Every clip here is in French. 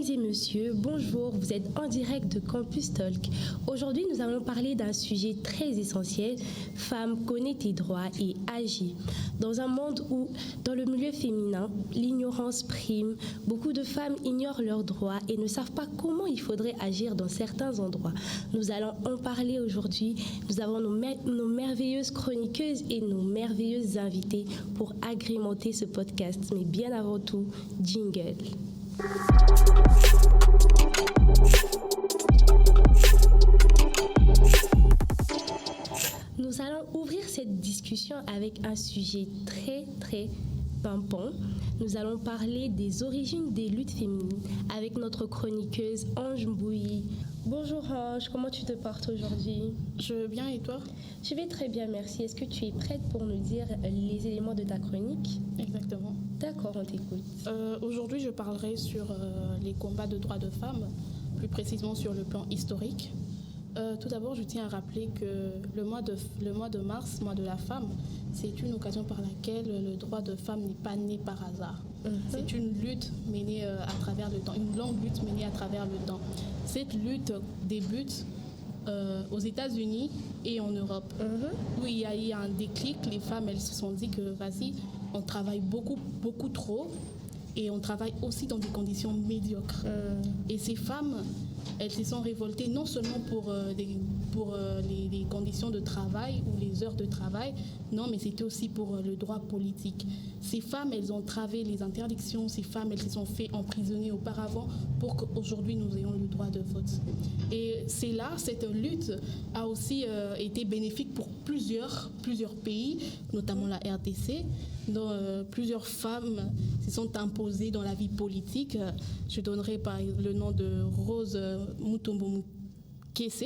Mesdames et messieurs, bonjour, vous êtes en direct de Campus Talk. Aujourd'hui, nous allons parler d'un sujet très essentiel, Femmes, connais tes droits et agis. Dans un monde où, dans le milieu féminin, l'ignorance prime, beaucoup de femmes ignorent leurs droits et ne savent pas comment il faudrait agir dans certains endroits. Nous allons en parler aujourd'hui. Nous avons nos merveilleuses chroniqueuses et nos merveilleuses invitées pour agrémenter ce podcast. Mais bien avant tout, jingle. Nous allons ouvrir cette discussion avec un sujet très pimpant. Nous allons parler des origines des luttes féminines avec notre chroniqueuse Ange Mbouyi. Bonjour Ange, comment tu te portes aujourd'hui? Je vais bien et toi? Je vais très bien, merci. Est-ce que tu es prête pour nous dire les éléments de ta chronique? Exactement. D'accord, on t'écoute. Aujourd'hui, je parlerai sur les combats de droits de femmes, plus précisément sur le plan historique. Tout d'abord, je tiens à rappeler que le mois de mars, mois de la femme, c'est une occasion par laquelle le droit de femme n'est pas né par hasard. C'est une lutte menée à travers le temps, une longue lutte menée à travers le temps. Cette lutte débute aux États-Unis et en Europe, où il y a eu un déclic. Les femmes, elles se sont dit que vas-y, on travaille beaucoup trop et on travaille aussi dans des conditions médiocres. Et ces femmes, elles se sont révoltées non seulement pour les conditions de travail ou les heures de travail, non, mais c'était aussi pour le droit politique. Ces femmes, elles ont travé les interdictions, ces femmes, elles se sont fait emprisonner auparavant pour qu'aujourd'hui nous ayons le droit de vote. Et c'est là, cette lutte a aussi été bénéfique pour plusieurs pays, notamment la RDC, dont plusieurs femmes se sont imposées dans la vie politique. Je donnerai par le nom de Rose Mutombo Kese,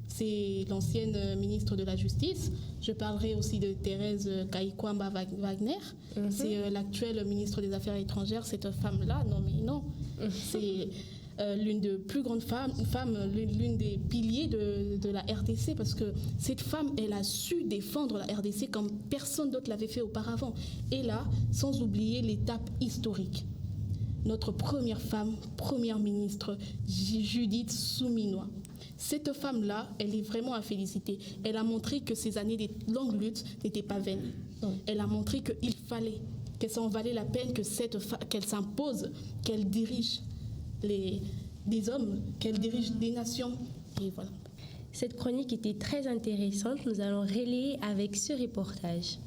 c'est l'ancienne ministre de la Justice. Je parlerai aussi de Thérèse Kaikwamba Wagner, c'est l'actuelle ministre des Affaires étrangères. Cette femme-là, c'est l'une des plus grandes femmes, l'une des piliers de la RDC, parce que cette femme, elle a su défendre la RDC comme personne d'autre l'avait fait auparavant. Et là, sans oublier l'étape historique. Notre première femme, première ministre, Judith Suminwa. Cette femme-là, elle est vraiment à féliciter. Elle a montré que ces années de longues luttes n'étaient pas vaines. Elle a montré qu'il fallait, que ça en valait la peine qu'elle s'impose, qu'elle dirige des hommes, qu'elle dirige des nations. Et voilà. Cette chronique était très intéressante. Nous allons relayer avec ce reportage.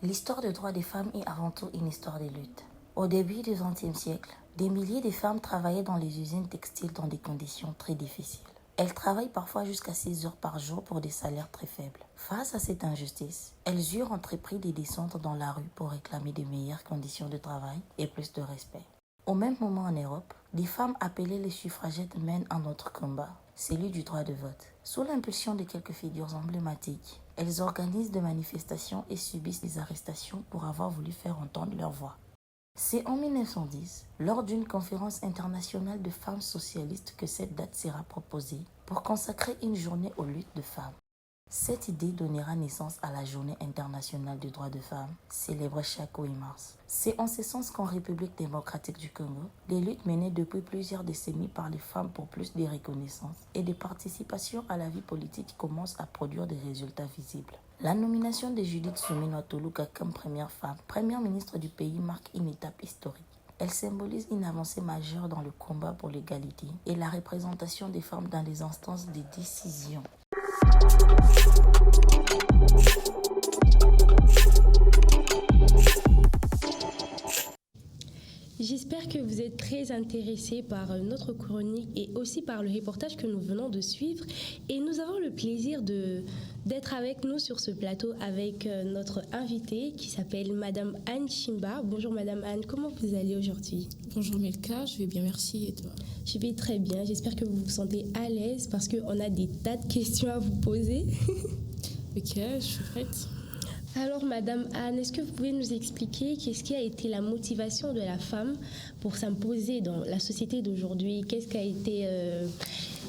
L'histoire des droits des femmes est avant tout une histoire de lutte. Au début du XXe siècle, des milliers de femmes travaillaient dans les usines textiles dans des conditions très difficiles. Elles travaillent parfois jusqu'à 6 heures par jour pour des salaires très faibles. Face à cette injustice, elles eurent entrepris des descentes dans la rue pour réclamer de meilleures conditions de travail et plus de respect. Au même moment en Europe, des femmes appelées les suffragettes mènent un autre combat, celui du droit de vote. Sous l'impulsion de quelques figures emblématiques, elles organisent des manifestations et subissent des arrestations pour avoir voulu faire entendre leur voix. C'est en 1910, lors d'une conférence internationale de femmes socialistes, que cette date sera proposée pour consacrer une journée aux luttes de femmes. Cette idée donnera naissance à la Journée internationale des droits de femmes, célébrée chaque 8 mars. C'est en ce sens qu'en République démocratique du Congo, les luttes menées depuis plusieurs décennies par les femmes pour plus de reconnaissance et de participation à la vie politique commencent à produire des résultats visibles. La nomination de Judith Suminwa Toluka comme première femme, première ministre du pays, marque une étape historique. Elle symbolise une avancée majeure dans le combat pour l'égalité et la représentation des femmes dans les instances de décision. J'espère que vous êtes très intéressés par notre chronique et aussi par le reportage que nous venons de suivre. Et nous avons le plaisir d'être avec nous sur ce plateau avec notre invitée qui s'appelle Madame Anne Chimba. Bonjour Madame Anne, comment vous allez aujourd'hui? Bonjour Melka, je vais bien, merci. Et toi? Je vais très bien, j'espère que vous vous sentez à l'aise parce qu'on a des tas de questions à vous poser. Ok, je suis prête. Alors, Madame Anne, est-ce que vous pouvez nous expliquer qu'est-ce qui a été la motivation de la femme pour s'imposer dans la société d'aujourd'hui? Qu'est-ce qui a été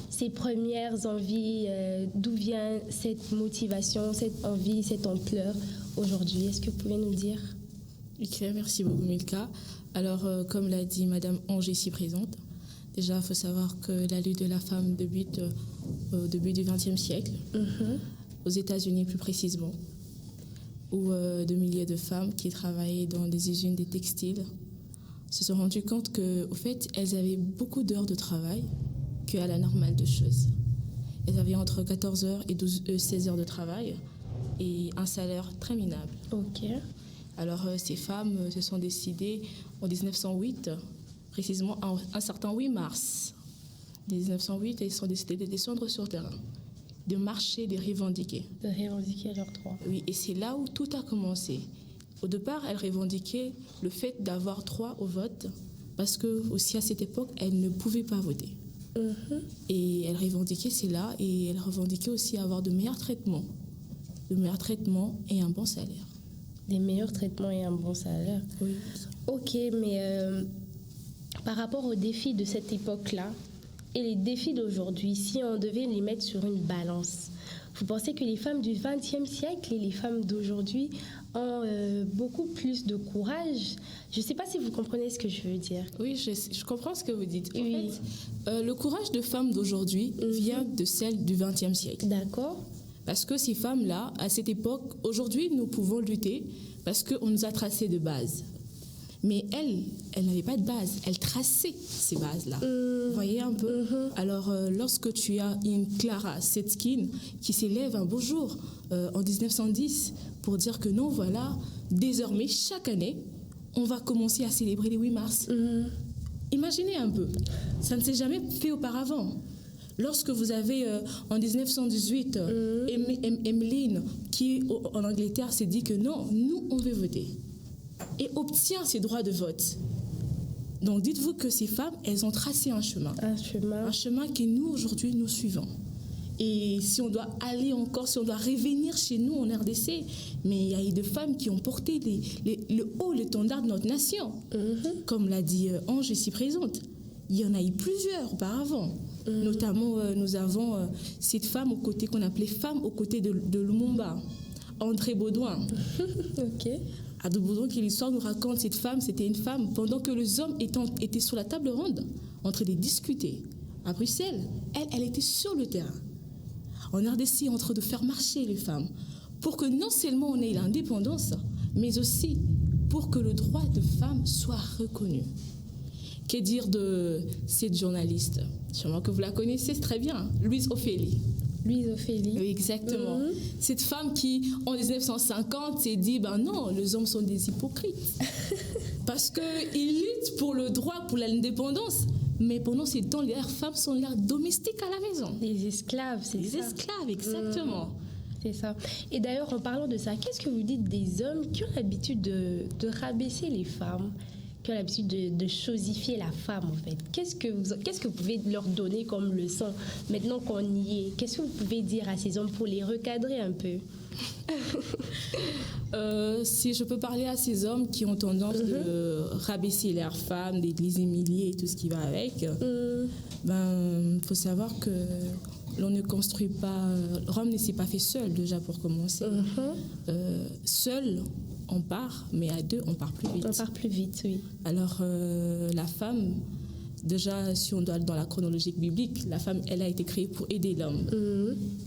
ses premières envies? D'où vient cette motivation, cette envie, cette ampleur aujourd'hui? Est-ce que vous pouvez nous dire? Ok, merci beaucoup Milka. Alors, comme l'a dit Madame Ange ici présente, déjà, il faut savoir que la lutte de la femme débute au début du XXe siècle, aux États-Unis plus précisément, où de milliers de femmes qui travaillaient dans des usines de textiles se sont rendues compte qu'au fait, elles avaient beaucoup d'heures de travail qu'à la normale de choses. Elles avaient entre 14 heures et 16 heures de travail et un salaire très minable. Ok. Alors, ces femmes se sont décidées en 1908, précisément un certain 8 mars 1908, elles sont décidées de descendre sur le terrain, de marcher, de revendiquer. De revendiquer leurs droits. Oui, et c'est là où tout a commencé. Au départ, elles revendiquaient le fait d'avoir droit au vote, parce que aussi à cette époque, elles ne pouvaient pas voter. Et elles revendiquaient cela, et elles revendiquaient aussi avoir de meilleurs traitements et un bon salaire. Des meilleurs traitements et un bon salaire. Oui. Ok, mais par rapport aux défis de cette époque-là et les défis d'aujourd'hui, si on devait les mettre sur une balance, vous pensez que les femmes du XXe siècle et les femmes d'aujourd'hui ont beaucoup plus de courage? Je ne sais pas si vous comprenez ce que je veux dire. Oui, je comprends ce que vous dites. En Oui. fait, le courage de femmes d'aujourd'hui vient de celle du XXe siècle. D'accord. Parce que ces femmes-là, à cette époque, aujourd'hui, nous pouvons lutter parce qu'on nous a tracé de bases. Mais elles n'avaient pas de base. Elles traçaient ces bases-là. Vous voyez un peu? Alors, lorsque tu as une Clara Zetkin qui s'élève un beau jour, en 1910, pour dire que non, voilà, désormais, chaque année, on va commencer à célébrer le 8 mars. Imaginez un peu. Ça ne s'est jamais fait auparavant. Lorsque vous avez, en 1918, Emmeline, qui, en Angleterre, s'est dit que non, nous, on veut voter, et obtient ses droits de vote. Donc, dites-vous que ces femmes, elles ont tracé un chemin. Un chemin que nous, aujourd'hui, nous suivons. Et si on doit aller encore, si on doit revenir chez nous en RDC, mais il y a eu des femmes qui ont porté le haut, l'étendard de notre nation. Comme l'a dit Ange ici présente. Il y en a eu plusieurs auparavant. Notamment, nous avons cette femme aux côtés qu'on appelait femme aux côtés de Lumumba, André Baudouin. Ok. André Baudouin, qui l'histoire nous raconte, cette femme, c'était une femme, pendant que les hommes étaient sur la table ronde, en train de discuter à Bruxelles, elle était sur le terrain, en RDC, en train de faire marcher les femmes, pour que non seulement on ait l'indépendance, mais aussi pour que le droit de femme soit reconnu. Que dire de cette journaliste? Sûrement que vous la connaissez très bien, Louise Ophélie. Louise Ophélie. Oui, exactement. Cette femme qui, en 1950, s'est dit, ben non, les hommes sont des hypocrites. Parce qu'ils luttent pour le droit, pour l'indépendance. Mais pendant ces temps, les femmes sont là domestiques à la maison. Les esclaves, c'est ça. Les esclaves, exactement. C'est ça. Et d'ailleurs, en parlant de ça, qu'est-ce que vous dites des hommes qui ont l'habitude de rabaisser les femmes, qui ont l'habitude de chosifier la femme, en fait? Qu'est-ce que vous pouvez leur donner comme leçon, maintenant qu'on y est? Qu'est-ce que vous pouvez dire à ces hommes pour les recadrer un peu? Si je peux parler à ces hommes qui ont tendance de rabaisser leurs femmes, de les humilier et tout ce qui va avec, faut savoir que l'on ne construit pas... Rome ne s'est pas fait seul, déjà, pour commencer. Seul, on part, mais à deux, on part plus vite. On part plus vite, oui. Alors, la femme, déjà, si on doit dans la chronologie biblique, la femme, elle a été créée pour aider l'homme.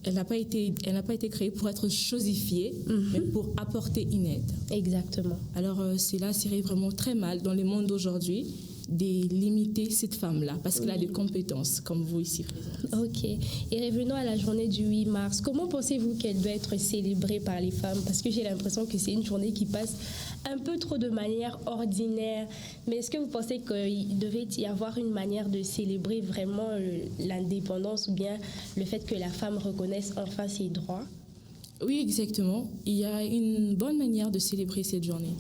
Elle n'a pas été créée pour être chosifiée, mais pour apporter une aide. Exactement. Alors, cela serait vraiment très mal dans le monde d'aujourd'hui de limiter cette femme-là, parce qu'elle a des compétences, comme vous ici présente. Ok. Et revenons à la journée du 8 mars. Comment pensez-vous qu'elle doit être célébrée par les femmes? Parce que j'ai l'impression que c'est une journée qui passe un peu trop de manière ordinaire. Mais est-ce que vous pensez qu'il devait y avoir une manière de célébrer vraiment l'indépendance, ou bien le fait que la femme reconnaisse enfin ses droits? Oui, exactement. Il y a une bonne manière de célébrer cette journée.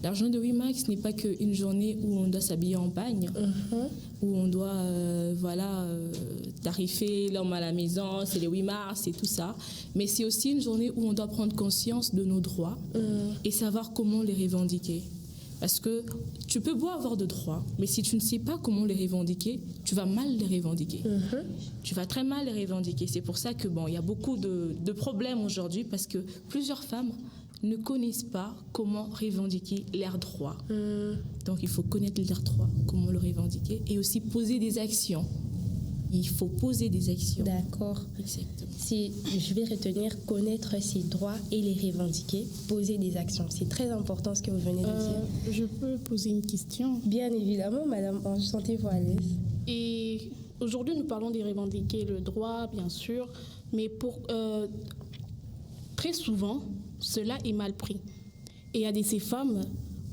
La journée de 8 mars n'est pas qu'une journée où on doit s'habiller en pagne, où on doit tarifer l'homme à la maison, c'est le 8 mars et tout ça. Mais c'est aussi une journée où on doit prendre conscience de nos droits et savoir comment les revendiquer. Parce que tu peux beau avoir de droits, mais si tu ne sais pas comment les revendiquer, tu vas mal les revendiquer. Tu vas très mal les revendiquer. C'est pour ça que il y a beaucoup de problèmes aujourd'hui, parce que plusieurs femmes ne connaissent pas comment revendiquer leurs droits. Donc, il faut connaître leurs droits, comment le revendiquer, et aussi poser des actions. Il faut poser des actions. D'accord. Exactement. Si je vais retenir connaître ses droits et les revendiquer, poser des actions. C'est très important ce que vous venez de dire. Je peux poser une question? Bien évidemment, Madame Ange, sentez-vous à l'aise. Et aujourd'hui, nous parlons de revendiquer le droit, bien sûr, mais très souvent, cela est mal pris. Et il y a ces femmes,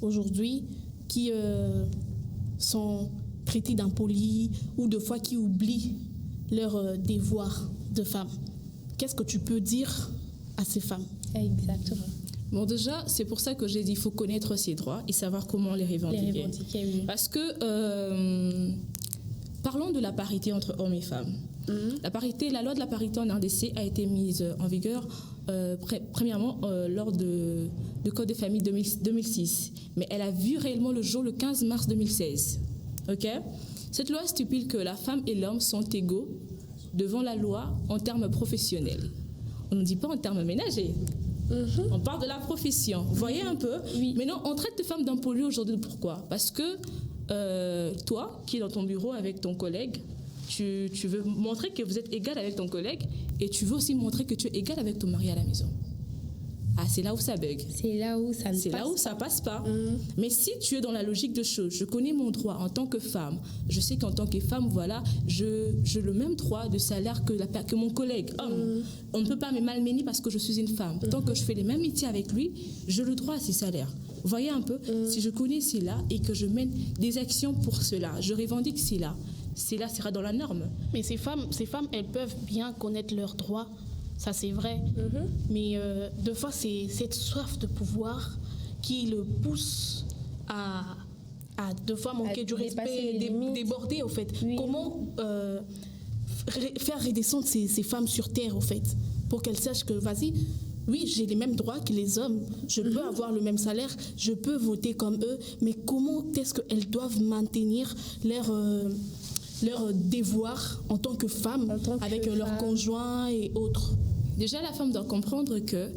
aujourd'hui, qui sont traitées d'impolies ou de fois qui oublient leur devoir de femme. Qu'est-ce que tu peux dire à ces femmes? Exactement. Bon, déjà, c'est pour ça que j'ai dit qu'il faut connaître ses droits et savoir comment les revendiquer. Les revendiquer, oui. Parce que, parlons de la parité entre hommes et femmes. La loi de la parité en RDC a été mise en vigueur, premièrement, lors du Code des familles 2006. Mais elle a vu réellement le jour le 15 mars 2016. OK? Cette loi stipule que la femme et l'homme sont égaux devant la loi en termes professionnels. On ne dit pas en termes ménagers. On parle de la profession. Vous voyez un peu? Oui. Maintenant, on traite de femmes d'impolies aujourd'hui. Pourquoi? Parce que toi, qui es dans ton bureau avec ton collègue, tu veux montrer que vous êtes égal avec ton collègue et tu veux aussi montrer que tu es égal avec ton mari à la maison. Ah, c'est là où ça bug. C'est là où ça ne C'est passe là où ça passe pas. Mais si tu es dans la logique de choses, je connais mon droit en tant que femme. Je sais qu'en tant que femme, voilà, j'ai le même droit de salaire que mon collègue homme. On ne peut pas me malmener parce que je suis une femme. Tant que je fais les mêmes métiers avec lui, j'ai le droit à ces salaires. Vous voyez un peu? Si je connais cela et que je mène des actions pour cela, je revendique cela sera dans la norme. Mais ces femmes, elles peuvent bien connaître leurs droits. Ça, c'est vrai. Mais deux fois, c'est cette soif de pouvoir qui le pousse à deux fois manquer du respect, déborder, au fait. Oui. Comment faire redescendre ces femmes sur terre, au fait, pour qu'elles sachent que, vas-y, oui, j'ai les mêmes droits que les hommes, je peux avoir le même salaire, je peux voter comme eux, mais comment est-ce qu'elles doivent maintenir leur devoir en tant que femme, avec leur conjoint et autres? Déjà, la femme doit comprendre que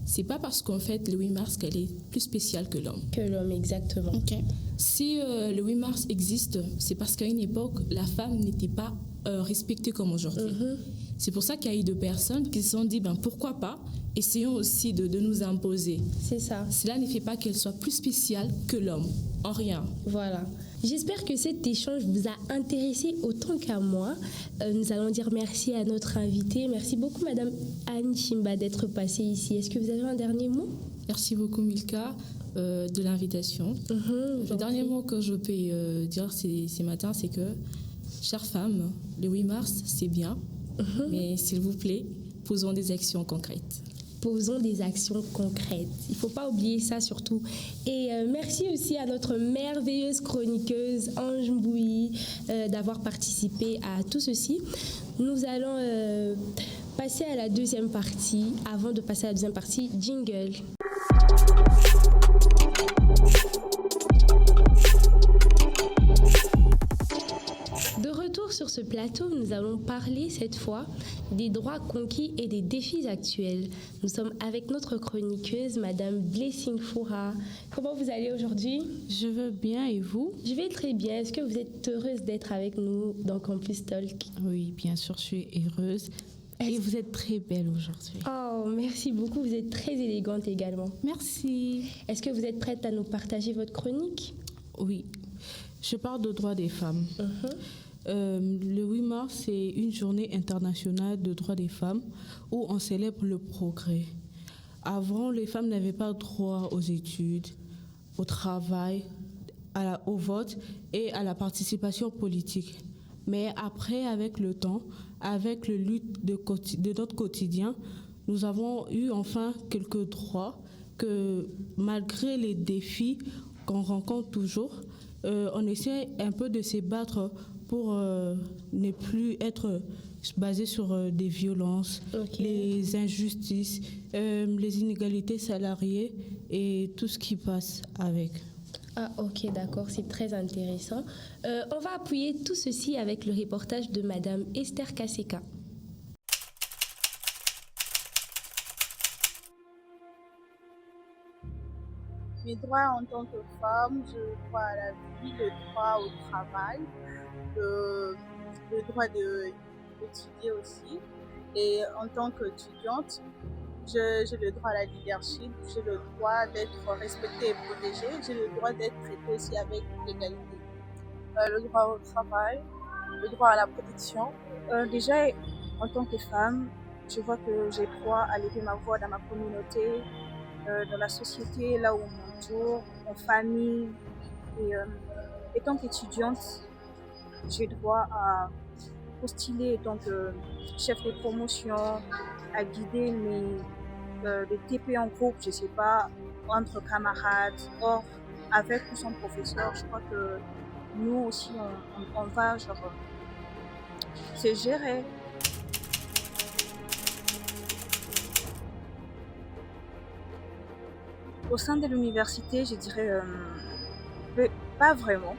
c'est pas parce qu'on fête le 8 mars qu'elle est plus spéciale que l'homme. Que l'homme, exactement. Ok. Si le 8 mars existe, c'est parce qu'à une époque, la femme n'était pas respectée comme aujourd'hui. C'est pour ça qu'il y a eu deux personnes qui se sont dit, pourquoi pas, essayons aussi de nous imposer. C'est ça. Cela ne fait pas qu'elle soit plus spéciale que l'homme, en rien. Voilà. J'espère que cet échange vous a intéressé autant qu'à moi. Nous allons dire merci à notre invitée. Merci beaucoup, Madame Anne Chimba, d'être passée ici. Est-ce que vous avez un dernier mot? Merci beaucoup, Milka, de l'invitation. Le dernier mot que je peux dire ce matin, c'est que, chères femmes, le 8 mars, c'est bien, mais s'il vous plaît, posons des actions concrètes. Posons des actions concrètes. Il ne faut pas oublier ça surtout. Et merci aussi à notre merveilleuse chroniqueuse Ange Mbouyi d'avoir participé à tout ceci. Nous allons passer à la deuxième partie. Avant de passer à la deuxième partie, jingle. De retour sur ce plateau, nous allons parler cette fois des droits conquis et des défis actuels. Nous sommes avec notre chroniqueuse, Madame Blessing Foura. Comment vous allez aujourd'hui? Je veux bien, et vous? Je vais très bien. Est-ce que vous êtes heureuse d'être avec nous dans Campus Talk? Oui, bien sûr, je suis heureuse. Et vous êtes très belle aujourd'hui. Oh, merci beaucoup. Vous êtes très élégante également. Merci. Est-ce que vous êtes prête à nous partager votre chronique? Oui, je parle de droits des femmes. Le 8 mars, c'est une journée internationale de droits des femmes où on célèbre le progrès. Avant, les femmes n'avaient pas droit aux études, au travail, au vote et à la participation politique. Mais après, avec le temps, avec le lutte de notre quotidien, nous avons eu enfin quelques droits que, malgré les défis qu'on rencontre toujours, on essaie un peu de se battre pour ne plus être basé sur des violences, les injustices, les inégalités salariées et tout ce qui passe avec. Ah, ok, d'accord, c'est très intéressant. On va appuyer tout ceci avec le reportage de Madame Esther Kaseka. Mes droits en tant que femme, j'ai le droit à la vie, le droit au travail, le droit d'étudier aussi. Et en tant qu'étudiante, j'ai le droit à la leadership, j'ai le droit d'être respectée et protégée, j'ai le droit d'être traitée aussi avec l'égalité. Le droit au travail, le droit à la protection. Déjà, en tant que femme, je vois que j'ai droit à lever ma voix dans ma communauté, dans la société, là où on m'entoure, en famille. Et étant qu'étudiante, j'ai droit à postuler en tant que chef de promotion, à guider les TP en groupe, je sais pas, entre camarades, or avec ou sans professeur. Je crois que nous aussi, on va genre se gérer. Au sein de l'université, je dirais pas vraiment,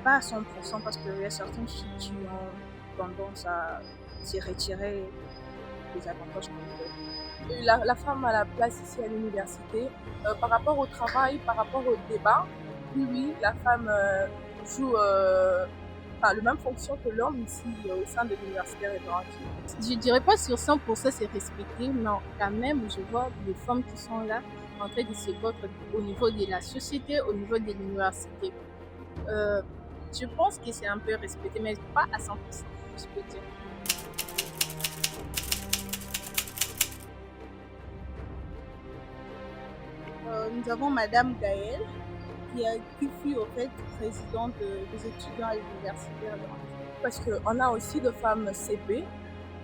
pas à 100%, parce qu'il y a certaines filles qui ont tendance à se retirer des avantages qu'on peut. La femme a la place ici à l'université. Par rapport au travail, par rapport au débat, oui, la femme joue la même fonction que l'homme ici au sein de l'université référendaire. Je dirais pas sur 100% c'est respecté, non, quand même, je vois des femmes qui sont là en train de se battre au niveau de la société, au niveau de l'université. Je pense que c'est un peu respecté, mais pas à 100%, je peux dire. Nous avons Madame Gaëlle, qui fut au fait présidente des étudiants à l'université. Parce qu'on a aussi de femmes CP,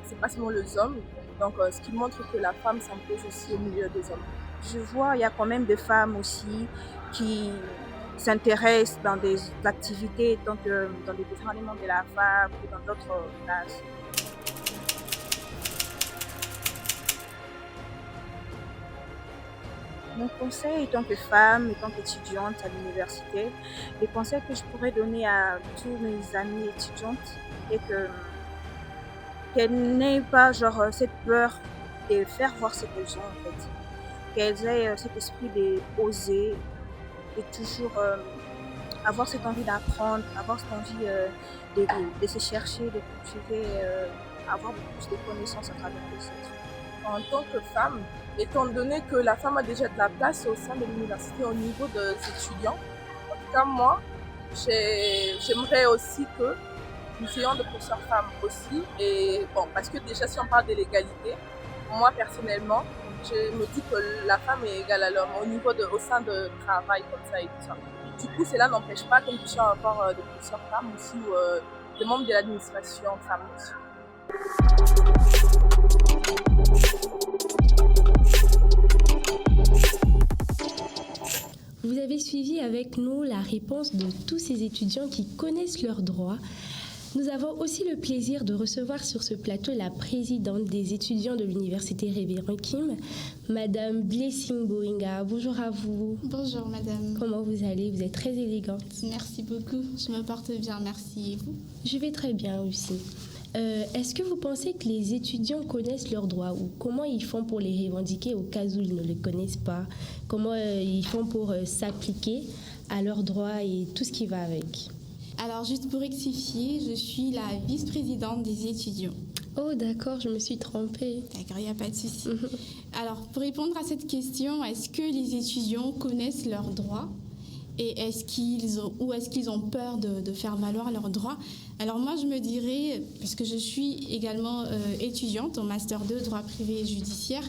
c'est pas seulement les hommes, donc ce qui montre que la femme s'impose aussi au milieu des hommes. Je vois, il y a quand même des femmes aussi qui s'intéressent dans des activités, donc dans les départements de la femme ou dans d'autres classes. Mon conseil, en tant que femme, en tant qu'étudiante à l'université, les conseils que je pourrais donner à tous mes amis étudiantes est qu'elles n'aient pas genre cette peur de faire voir ce qu'elles ont en fait. Qu'elles aient cet esprit d'oser, de toujours avoir cette envie d'apprendre, avoir cette envie de se chercher, de cultiver, avoir beaucoup plus de connaissances à travers les autres. En tant que femme, étant donné que la femme a déjà de la place au sein de l'université au niveau des étudiants, en tout cas moi, j'aimerais aussi que nous ayons de plusieurs femmes aussi. Et bon, parce que déjà si on parle de l'égalité, moi personnellement, je me dis que la femme est égale à l'homme au sein de travail comme ça et tout ça. Du coup, cela n'empêche pas que nous puissions avoir de plusieurs femmes aussi ou des membres de l'administration femmes aussi. Vous avez suivi avec nous la réponse de tous ces étudiants qui connaissent leurs droits. Nous avons aussi le plaisir de recevoir sur ce plateau la présidente des étudiants de l'université Révérend Kim, Madame Blessing Boinga. Bonjour à vous. Bonjour Madame. Comment vous allez? Vous êtes très élégante. Merci beaucoup, je me porte bien, merci. Et vous? Je vais très bien aussi. Est-ce que vous pensez que les étudiants connaissent leurs droits ou comment ils font pour les revendiquer au cas où ils ne les connaissent pas? Comment ils font pour s'appliquer à leurs droits et tout ce qui va avec? Alors, juste pour rectifier, je suis la vice-présidente des étudiants. Oh, d'accord, je me suis trompée. D'accord, il n'y a pas de souci. Alors, pour répondre à cette question, est-ce que les étudiants connaissent leurs droits et est-ce qu'ils ont peur de faire valoir leurs droits? Alors moi, je me dirais, puisque je suis également étudiante en Master 2, droit privé et judiciaire,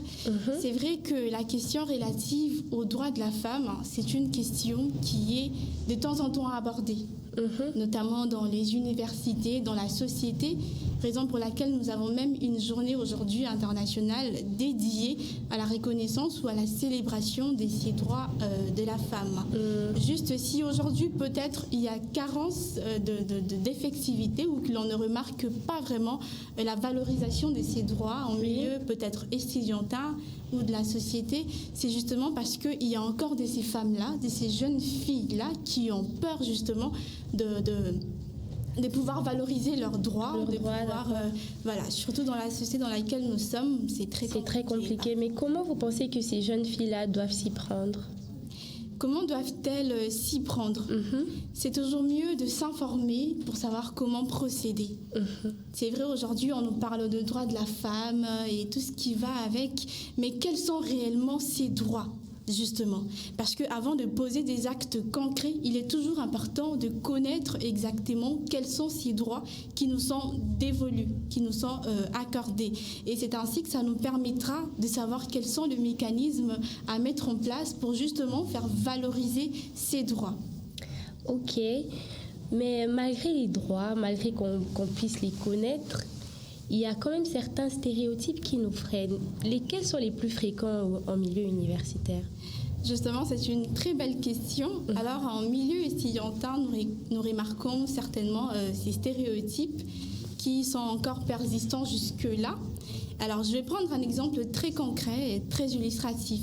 c'est vrai que la question relative aux droits de la femme, c'est une question qui est de temps en temps abordée. Notamment dans les universités, dans la société, raison pour laquelle nous avons même une journée aujourd'hui internationale dédiée à la reconnaissance ou à la célébration de ces droits de la femme. Juste si aujourd'hui peut-être il y a carence d'effectivité ou que l'on ne remarque pas vraiment la valorisation de ces droits en milieu peut-être estudiantin ou de la société, c'est justement parce qu'il y a encore de ces femmes-là, de ces jeunes filles-là qui ont peur justement de pouvoir valoriser leurs droits, voilà, surtout dans la société dans laquelle nous sommes, c'est très compliqué. Mais comment vous pensez que ces jeunes filles-là doivent s'y prendre? comment doivent-elles s'y prendre? C'est toujours mieux de s'informer pour savoir comment procéder. C'est vrai, aujourd'hui, on nous parle de droits de la femme et tout ce qui va avec, mais quels sont réellement ces droits? Justement, parce qu'avant de poser des actes concrets, il est toujours important de connaître exactement quels sont ces droits qui nous sont dévolus, qui nous sont accordés. Et c'est ainsi que ça nous permettra de savoir quels sont les mécanismes à mettre en place pour justement faire valoriser ces droits. Ok, mais malgré les droits, malgré qu'on puisse les connaître, il y a quand même certains stéréotypes qui nous freinent. Lesquels sont les plus fréquents en milieu universitaire? Justement, c'est une très belle question. Alors, en milieu estudiantin, nous remarquons certainement ces stéréotypes qui sont encore persistants jusque-là. Alors, je vais prendre un exemple très concret et très illustratif.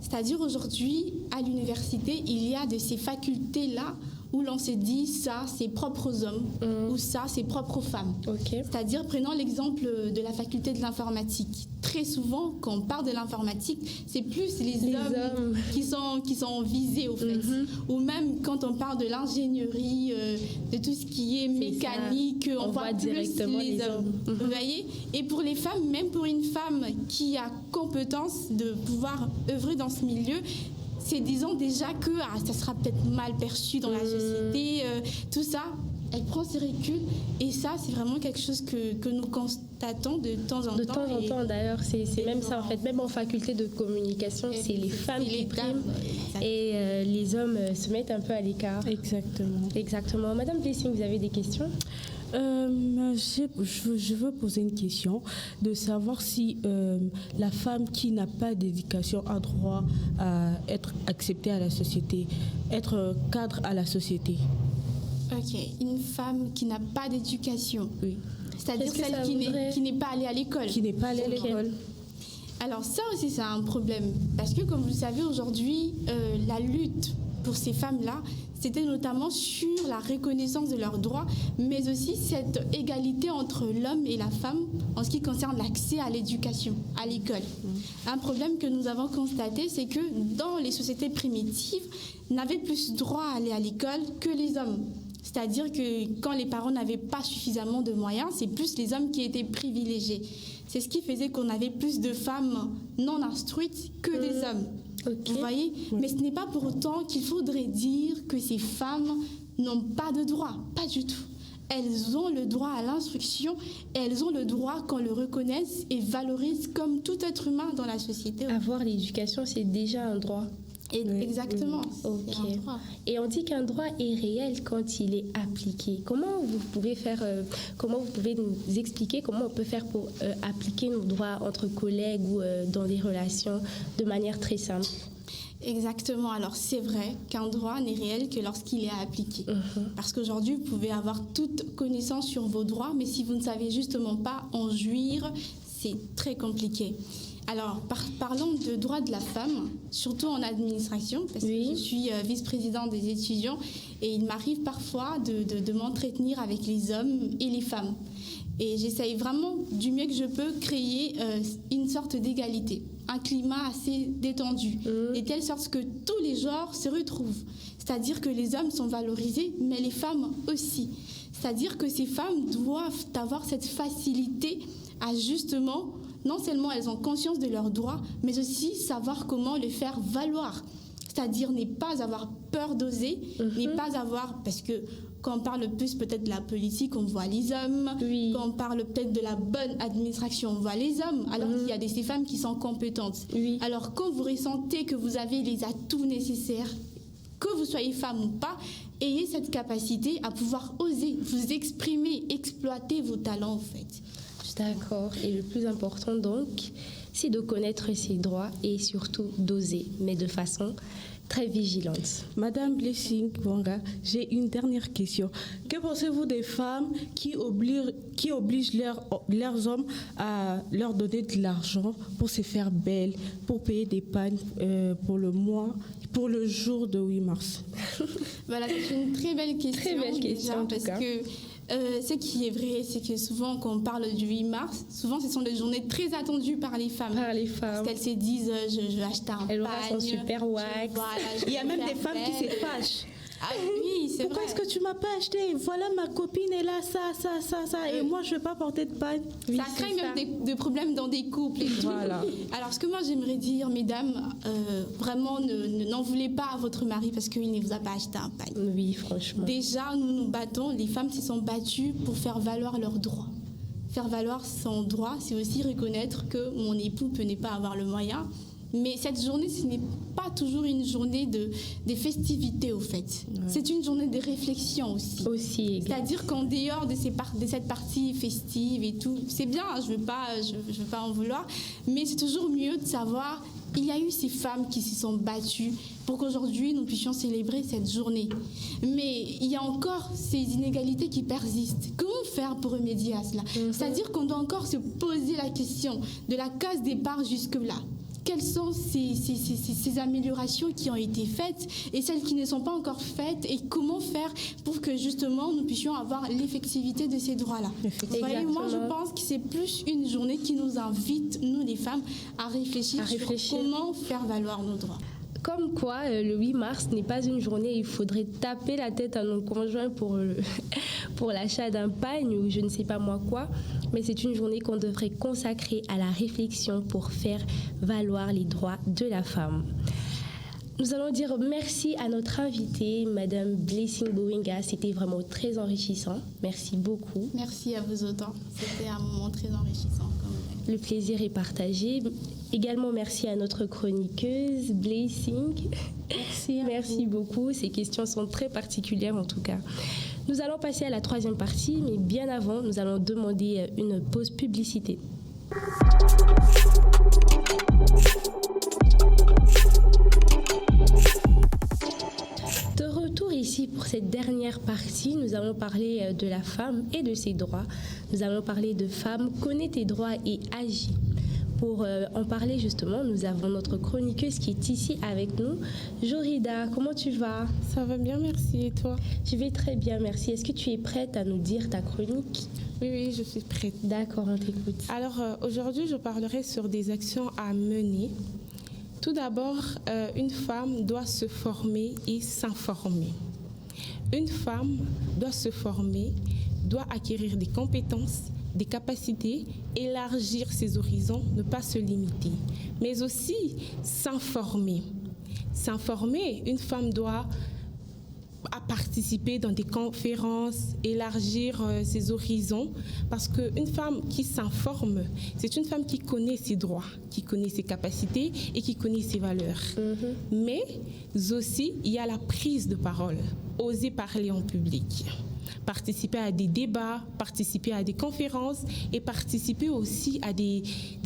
C'est-à-dire, aujourd'hui, à l'université, il y a de ces facultés-là où l'on se dit ça, c'est propre aux hommes ou ça, c'est propre aux femmes. C'est-à-dire, prenons l'exemple de la faculté de l'informatique. Très souvent, quand on parle de l'informatique, c'est plus les hommes qui sont visés, au fait. Ou même quand on parle de l'ingénierie, de tout ce qui est mécanique, on voit directement les hommes. Vous voyez? Et pour les femmes, même pour une femme qui a compétence de pouvoir œuvrer dans ce milieu, c'est disons déjà que ça sera peut-être mal perçu dans la société, tout ça, elle prend ses reculs et ça c'est vraiment quelque chose que nous constatons de temps en temps. De temps en temps d'ailleurs, c'est même ça en fait, même en faculté de communication, c'est les femmes qui priment et les hommes se mettent un peu à l'écart. Exactement. Madame Blessing, vous avez des questions? Je veux poser une question de savoir si la femme qui n'a pas d'éducation a droit à être acceptée à la société, être cadre à la société. Ok, une femme qui n'a pas d'éducation. Oui. C'est-à-dire celle qui n'est pas allée à l'école. Qui n'est pas allée à l'école. Alors ça aussi, c'est un problème. Parce que comme vous le savez, aujourd'hui, la lutte pour ces femmes-là, c'était notamment sur la reconnaissance de leurs droits, mais aussi cette égalité entre l'homme et la femme en ce qui concerne l'accès à l'éducation, à l'école. Un problème que nous avons constaté, c'est que dans les sociétés primitives, n'avaient plus droit à aller à l'école que les hommes. C'est-à-dire que quand les parents n'avaient pas suffisamment de moyens, c'est plus les hommes qui étaient privilégiés. C'est ce qui faisait qu'on avait plus de femmes non instruites que des hommes. Vous voyez? Mais ce n'est pas pour autant qu'il faudrait dire que ces femmes n'ont pas de droit. Pas du tout. Elles ont le droit à l'instruction, elles ont le droit qu'on le reconnaisse et valorise comme tout être humain dans la société. Avoir l'éducation, c'est déjà un droit. Exactement. Et on dit qu'un droit est réel quand il est appliqué. Comment vous pouvez nous expliquer comment on peut faire pour appliquer nos droits entre collègues ou dans des relations de manière très simple? Exactement. Alors, c'est vrai qu'un droit n'est réel que lorsqu'il est appliqué. Parce qu'aujourd'hui, vous pouvez avoir toute connaissance sur vos droits, mais si vous ne savez justement pas en jouir, c'est très compliqué. Alors, parlons de droits de la femme, surtout en administration, parce que je suis vice-présidente des étudiants et il m'arrive parfois de m'entretenir avec les hommes et les femmes. Et j'essaye vraiment du mieux que je peux créer une sorte d'égalité, un climat assez détendu, de telle sorte que tous les genres se retrouvent. C'est-à-dire que les hommes sont valorisés, mais les femmes aussi. C'est-à-dire que ces femmes doivent avoir cette facilité à justement, non seulement elles ont conscience de leurs droits, mais aussi savoir comment les faire valoir. C'est-à-dire ne pas avoir peur d'oser, ne pas avoir... Parce que quand on parle plus peut-être de la politique, on voit les hommes. Quand on parle peut-être de la bonne administration, on voit les hommes. Alors qu'il y a ces femmes qui sont compétentes. Alors quand vous ressentez que vous avez les atouts nécessaires, que vous soyez femme ou pas, ayez cette capacité à pouvoir oser, vous exprimer, exploiter vos talents en fait. D'accord. Et le plus important donc, c'est de connaître ses droits et surtout d'oser, mais de façon très vigilante. Madame Blessing Wanga, j'ai une dernière question. Que pensez-vous des femmes qui obligent leurs hommes à leur donner de l'argent pour se faire belles, pour payer des pannes pour le jour de 8 mars? Voilà, c'est une très belle question. Très belle question, déjà, parce que Ce qui est vrai, c'est que souvent, quand on parle du 8 mars, souvent, ce sont des journées très attendues par les femmes. Parce qu'elles se disent, je vais acheter un pagne. Elle aura son super wax. Il y a même des femmes qui se fâchent. Ah oui, c'est Pourquoi vrai. est-ce que tu m'as pas acheté? Voilà, ma copine est là, ça. Et moi, je vais pas porter de pagne. Ça crée même des problèmes dans des couples et tout. Voilà. Alors, ce que moi j'aimerais dire, mesdames, vraiment n'en voulez pas à votre mari parce qu'il ne vous a pas acheté un pagne. Oui, franchement. Déjà, nous nous battons, les femmes se sont battues pour faire valoir leurs droits. Faire valoir son droit, c'est aussi reconnaître que mon époux peut ne pas avoir le moyen. Mais cette journée, ce n'est pas toujours une journée de festivités, au fait. Ouais. C'est une journée de réflexion aussi. C'est-à-dire qu'en dehors de cette partie festive et tout, c'est bien, je veux pas en vouloir, mais c'est toujours mieux de savoir, il y a eu ces femmes qui se sont battues pour qu'aujourd'hui, nous puissions célébrer cette journée. Mais il y a encore ces inégalités qui persistent. Comment faire pour remédier à cela? C'est-à-dire qu'on doit encore se poser la question de la case départ jusque-là. Quelles sont ces améliorations qui ont été faites et celles qui ne sont pas encore faites et comment faire pour que justement nous puissions avoir l'effectivité de ces droits-là. Vous voyez, moi je pense que c'est plus une journée qui nous invite, nous les femmes, à réfléchir sur comment faire valoir nos droits. Comme quoi, le 8 mars n'est pas une journée où il faudrait taper la tête à nos conjoints pour l'achat d'un pagne ou je ne sais pas moi quoi, mais c'est une journée qu'on devrait consacrer à la réflexion pour faire valoir les droits de la femme. Nous allons dire merci à notre invitée, Madame Blessing Bowinga. C'était vraiment très enrichissant. Merci beaucoup. Merci à vous autant. C'était un moment très enrichissant. Le plaisir est partagé. Également, merci à notre chroniqueuse, Blessing. Merci beaucoup. Ces questions sont très particulières en tout cas. Nous allons passer à la troisième partie, mais bien avant, nous allons demander une pause publicité. De retour ici pour cette dernière partie, nous allons parler de la femme et de ses droits. Nous allons parler de Femme, connais tes droits et agis. Pour en parler justement, nous avons notre chroniqueuse qui est ici avec nous. Jorida, comment tu vas? Ça va bien, merci. Et toi? Je vais très bien, merci. Est-ce que tu es prête à nous dire ta chronique? Oui, je suis prête. D'accord, on t'écoute. Alors, aujourd'hui, je parlerai sur des actions à mener. Tout d'abord, une femme doit se former et s'informer. Une femme doit se former, doit acquérir des compétences, des capacités, élargir ses horizons, ne pas se limiter, mais aussi s'informer. S'informer, une femme doit participer dans des conférences, élargir ses horizons, parce qu'une femme qui s'informe, c'est une femme qui connaît ses droits, qui connaît ses capacités et qui connaît ses valeurs. Mais aussi, il y a la prise de parole, oser parler en public. Participer à des débats, participer à des conférences et participer aussi à des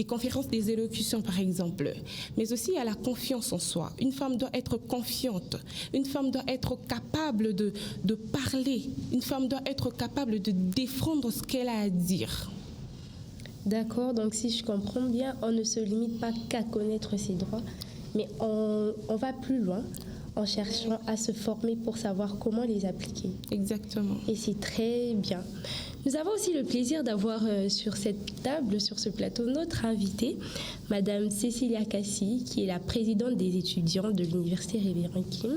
conférences, des élocutions par exemple. Mais aussi à la confiance en soi. Une femme doit être confiante. Une femme doit être capable de parler. Une femme doit être capable de défendre ce qu'elle a à dire. D'accord, donc si je comprends bien, on ne se limite pas qu'à connaître ses droits, mais on va plus loin en cherchant à se former pour savoir comment les appliquer. Exactement. Et c'est très bien. Nous avons aussi le plaisir d'avoir sur cette table, sur ce plateau, notre invitée, Madame Cécilia Cassi, qui est la présidente des étudiants de l'Université Révérend Kim.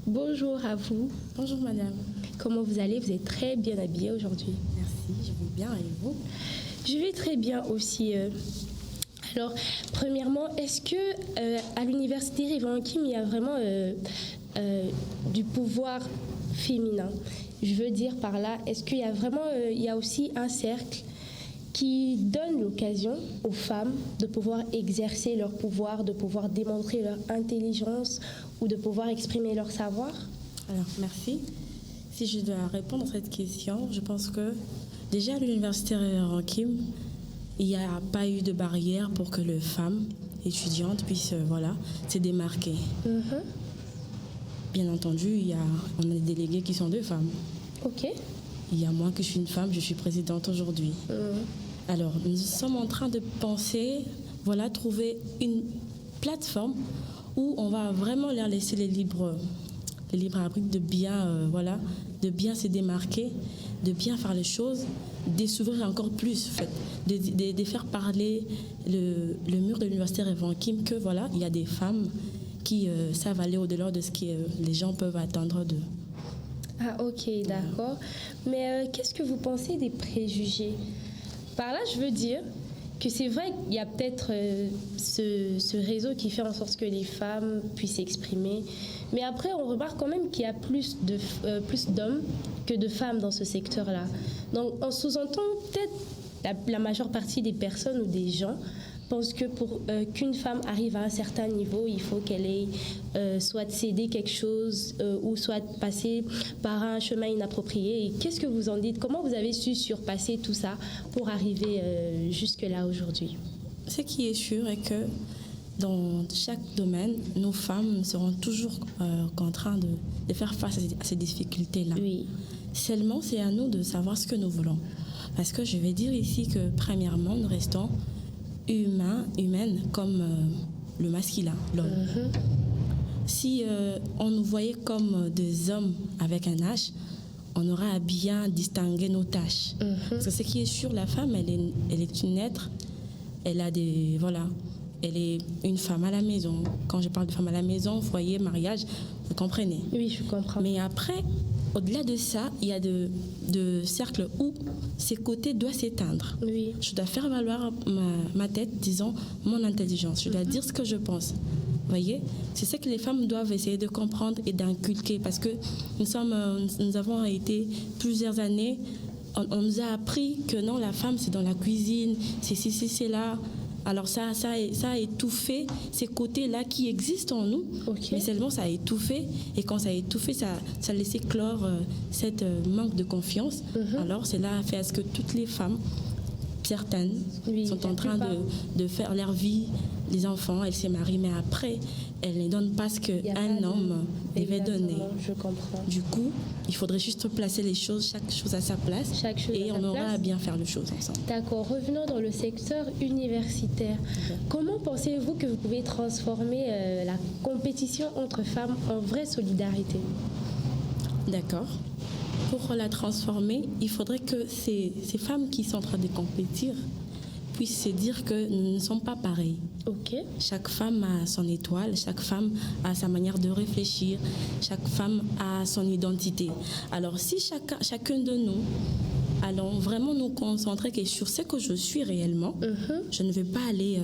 Bonjour à vous. Bonjour madame. Comment vous allez? Vous êtes très bien habillée aujourd'hui. Merci, je vais bien et vous? Je vais très bien aussi. Alors, premièrement, est-ce que à l'Université Révérend Kim, il y a vraiment du pouvoir féminin? Je veux dire par là, est-ce qu'il y a vraiment, il y a aussi un cercle qui donne l'occasion aux femmes de pouvoir exercer leur pouvoir, de pouvoir démontrer leur intelligence ou de pouvoir exprimer leur savoir? Alors, merci. Si je dois répondre à cette question, je pense que déjà à l'Université Révérend Kim, il n'y a pas eu de barrière pour que les femmes étudiantes puissent se démarquer. Bien entendu, on a des délégués qui sont deux femmes. Ok. Il y a moi que je suis une femme, je suis présidente aujourd'hui. Alors, nous sommes en train de penser, trouver une plateforme où on va vraiment leur laisser les libre arbitre de bien, de bien se démarquer, de bien faire les choses, de s'ouvrir encore plus, en fait, de faire parler le mur de l'université Reverend Kim que voilà, il y a des femmes qui savent aller au-delà de ce que les gens peuvent attendre d'eux. Ah ok, d'accord. Mais qu'est-ce que vous pensez des préjugés? Par là, je veux dire que c'est vrai qu'il y a peut-être ce réseau qui fait en sorte que les femmes puissent s'exprimer. Mais après, on remarque quand même qu'il y a plus d'hommes que de femmes dans ce secteur-là. Donc, on sous-entend peut-être la majeure partie des personnes ou des gens pensent que pour qu'une femme arrive à un certain niveau, il faut qu'elle ait soit cédé quelque chose ou soit passé par un chemin inapproprié. Et qu'est-ce que vous en dites? Comment vous avez su surpasser tout ça pour arriver jusque-là aujourd'hui? Ce qui est sûr est que dans chaque domaine, nos femmes seront toujours contraintes de faire face à ces difficultés-là. Oui. Seulement, c'est à nous de savoir ce que nous voulons. Parce que je vais dire ici que, premièrement, nous restons humaines comme le masculin, l'homme. Si on nous voyait comme des hommes avec un H, on aura à bien distinguer nos tâches. Parce que ce qui est sûr, la femme, elle est une être, elle a des... Voilà, elle est une femme à la maison. Quand je parle de femme à la maison, foyer, mariage, vous comprenez? Oui, je comprends. Mais après, au-delà de ça, il y a de cercles où ces côtés doivent s'éteindre. Oui. Je dois faire valoir ma tête, disons, mon intelligence. Je dois dire ce que je pense. Vous voyez? C'est ça que les femmes doivent essayer de comprendre et d'inculquer. Parce que nous avons été plusieurs années, on nous a appris que non, la femme, c'est dans la cuisine, c'est là. Alors ça a étouffé ces côtés-là qui existent en nous, mais seulement ça a étouffé, et quand ça a étouffé, ça a laissé clore cette manque de confiance. Alors cela a fait à ce que toutes les femmes, certaines, sont en train de faire leur vie, les enfants, elles se marient, mais après, elles ne donnent pas ce qu'un homme devait donner. Je comprends. Du coup, il faudrait juste placer les choses, chaque chose à sa place, et on aura à bien faire les choses ensemble. D'accord. Revenons dans le secteur universitaire. Comment pensez-vous que vous pouvez transformer la compétition entre femmes en vraie solidarité? D'accord. Pour la transformer, il faudrait que ces femmes qui sont en train de compétir puissent se dire que nous ne sommes pas pareils. Ok. Chaque femme a son étoile, chaque femme a sa manière de réfléchir, chaque femme a son identité. Alors si chacun de nous allons vraiment nous concentrer sur ce que je suis réellement, je ne vais pas aller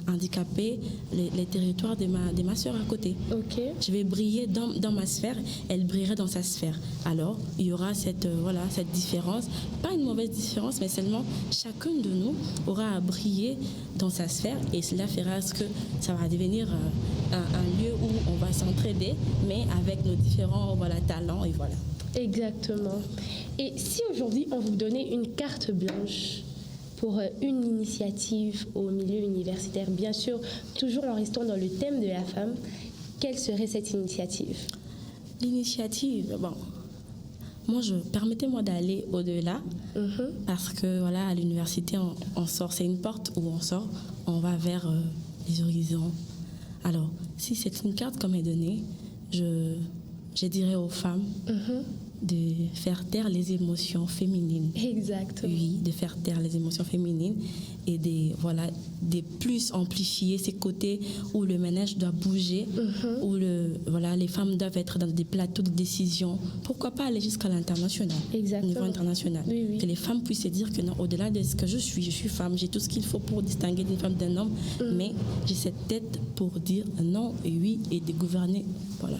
handicaper les territoires de ma soeur à côté. Okay. Je vais briller dans ma sphère, elle brillerait dans sa sphère. Alors, il y aura cette différence, pas une mauvaise différence, mais seulement chacun de nous aura à briller dans sa sphère, et cela fera ce que ça va devenir un lieu où on va s'entraider, mais avec nos différents talents, et voilà. Exactement. Et si aujourd'hui on vous donnait une carte blanche pour une initiative au milieu universitaire, bien sûr, toujours en restant dans le thème de la femme, quelle serait cette initiative? L'initiative, permettez-moi d'aller au-delà, parce que à l'université, on sort, c'est une porte où on sort, on va vers les horizons. Alors, si c'est une carte qu'on m'est donnée, je dirais aux femmes de faire taire les émotions féminines. Exactement. Oui, de faire taire les émotions féminines et de plus amplifier ces côtés où le ménage doit bouger, où les femmes doivent être dans des plateaux de décision. Pourquoi pas aller jusqu'à l'international, au niveau international. Oui. Que les femmes puissent se dire que non, au-delà de ce que je suis femme, j'ai tout ce qu'il faut pour distinguer une femme d'un homme, mais j'ai cette tête pour dire non et oui et de gouverner. Voilà.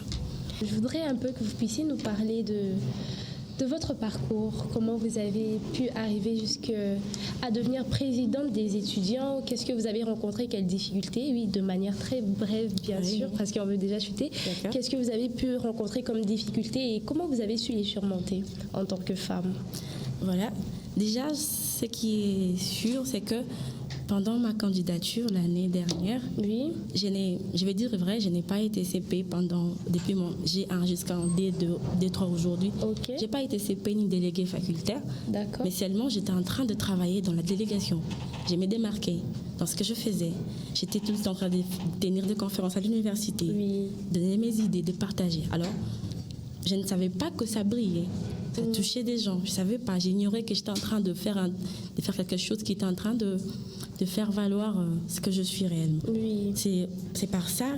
Je voudrais un peu que vous puissiez nous parler de votre parcours, comment vous avez pu arriver jusqu'à devenir présidente des étudiants, qu'est-ce que vous avez rencontré, quelles difficultés, oui, de manière très brève bien sûr, parce qu'on veut déjà chuter. Qu'est-ce que vous avez pu rencontrer comme difficultés et comment vous avez su les surmonter en tant que femme? Voilà, déjà ce qui est sûr, c'est que pendant ma candidature l'année dernière, je vais dire vrai, je n'ai pas été CP depuis mon G1 jusqu'en D2, D3 aujourd'hui. Je n'ai pas été CP ni déléguée facultaire, mais seulement j'étais en train de travailler dans la délégation. Je me démarquais dans ce que je faisais. J'étais tout le temps en train de tenir des conférences à l'université, de donner mes idées, de partager. Alors, je ne savais pas que ça brillait. Ça touchait des gens. Je ne savais pas. J'ignorais que j'étais en train de faire quelque chose qui était en train de faire valoir ce que je suis réellement. Oui. C'est par ça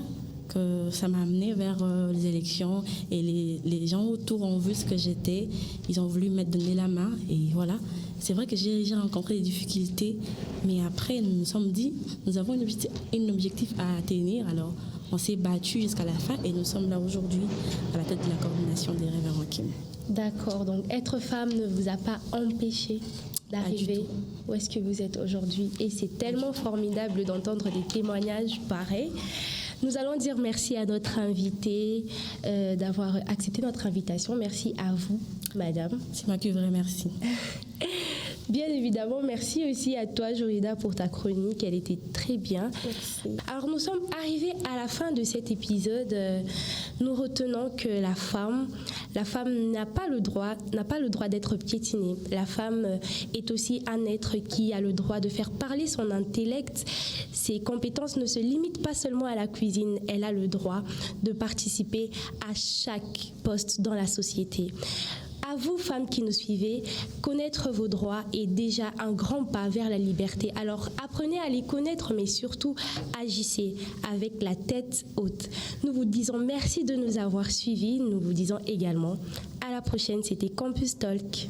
que ça m'a amené vers les élections et les gens autour ont vu ce que j'étais. Ils ont voulu me donner la main et voilà. C'est vrai que j'ai rencontré des difficultés, mais après nous nous sommes dit, nous avons un objectif à atteindre. Alors on s'est battu jusqu'à la fin et nous sommes là aujourd'hui à la tête de la coordination des révérends Kim. D'accord, donc être femme ne vous a pas empêché d'arriver où est-ce que vous êtes aujourd'hui. Et c'est tellement formidable d'entendre des témoignages pareils. Nous allons dire merci à notre invitée d'avoir accepté notre invitation. Merci à vous, madame. C'est moi qui vous remercie. Bien évidemment, merci aussi à toi, Jorida, pour ta chronique. Elle était très bien. Merci. Alors, nous sommes arrivés à la fin de cet épisode. Nous retenons que la femme n'a pas le droit d'être piétinée. La femme est aussi un être qui a le droit de faire parler son intellect. Ses compétences ne se limitent pas seulement à la cuisine. Elle a le droit de participer à chaque poste dans la société. À vous, femmes qui nous suivez, connaître vos droits est déjà un grand pas vers la liberté. Alors apprenez à les connaître, mais surtout agissez avec la tête haute. Nous vous disons merci de nous avoir suivis. Nous vous disons également à la prochaine. C'était Campus Talk.